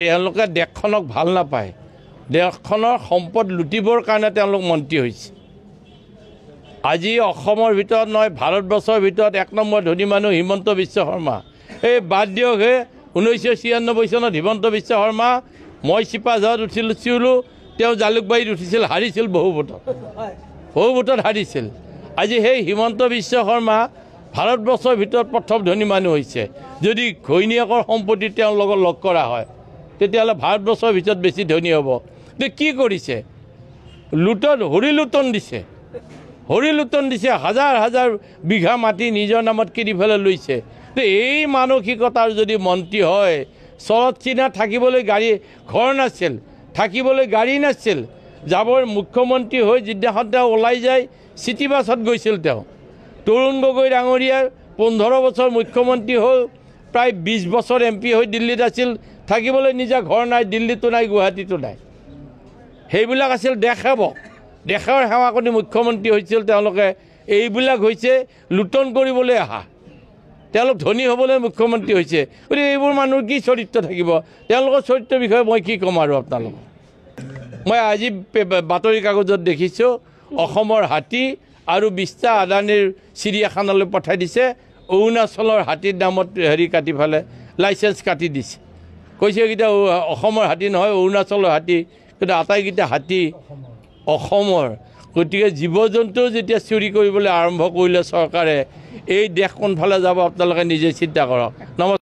তেওঁলোকে দেশখনক ভাল নাপায়, দেশখনৰ সম্পদ লুটিবৰ কাৰণে তেওঁলোক মন্ত্ৰী হৈছে। আজি অসমৰ ভিতৰত নহয়, ভাৰতবৰ্ষৰ ভিতৰত 1 নম্বৰ ধনী মানুহ হিমন্ত বিশ্ব শৰ্মা। এই বাদ দিয়ক, 1996 চনত হিমন্ত বিশ্ব শৰ্মা মই চিপাঝাৰত উঠিছিলোঁ, তেওঁ জালুকবাৰীত উঠিছিল, হাৰিছিল বহু ভোটত হাৰিছিল। আজি সেই হিমন্ত বিশ্ব শৰ্মা ভাৰতবৰ্ষৰ ভিতৰত প্ৰথম ধনী মানুহ হৈছে। যদি ঘৈণীয়েকৰ সম্পত্তি তেওঁৰ লগত লগ কৰা হয় তেতিয়াহ'লে ভাৰতবৰ্ষৰ ভিতৰত বেছি ধনী হ'ব। কি কৰিছে? হৰিলুটন দিছে, হাজাৰ হাজাৰ বিঘা মাটি নিজৰ নামত কিনি পেলাই লৈছে। এই মানসিকতাৰ যদি মন্ত্ৰী হয়, চৰত চীনা থাকিবলৈ ঘৰ নাছিল, থাকিবলৈ গাড়ী নাছিল, যাবৰ মুখ্যমন্ত্ৰী হৈ যিদিনাখন তেওঁ ওলাই যায় চিটি বাছত গৈছিল। তেওঁ তৰুণ গগৈ ডাঙৰীয়াৰ 15 বছৰ মুখ্যমন্ত্ৰী হ'ল, প্ৰায় 20 বছৰ MP হৈ দিল্লীত আছিল, থাকিবলৈ নিজা ঘৰ নাই, দিল্লীতো নাই, গুৱাহাটীতো নাই। সেইবিলাক আছিল দেশসেৱক, দেশৰ সেৱা কৰি মুখ্যমন্ত্ৰী হৈছিল তেওঁলোকে। এইবিলাক হৈছে লুটন কৰিবলৈ অহা, তেওঁলোক ধনী হ'বলৈ মুখ্যমন্ত্ৰী হৈছে। গতিকে এইবোৰ মানুহৰ কি চৰিত্ৰ থাকিব? তেওঁলোকৰ চৰিত্ৰৰ বিষয়ে মই কি ক'ম আৰু আপোনালোকক? মই আজি বাতৰি কাগজত দেখিছোঁ অসমৰ হাতী আৰু 20টা আদানীৰ চিৰিয়াখানালৈ পঠাই দিছে। অৰুণাচলৰ হাতীৰ নামত কাটি পেলাই লাইচেঞ্চ কাটি দিছে। কৈছে এইকেইটা অসমৰ হাতী নহয়, অৰুণাচলৰ হাতী, কিন্তু আটাইকেইটা হাতী অসমৰ। গতিকে জীৱ জন্তু যেতিয়া চুৰি কৰিবলৈ আৰম্ভ কৰিলে চৰকাৰে, এই দেশ কোনফালে যাব আপোনালোকে নিজে চিন্তা কৰক। নমস্কাৰ।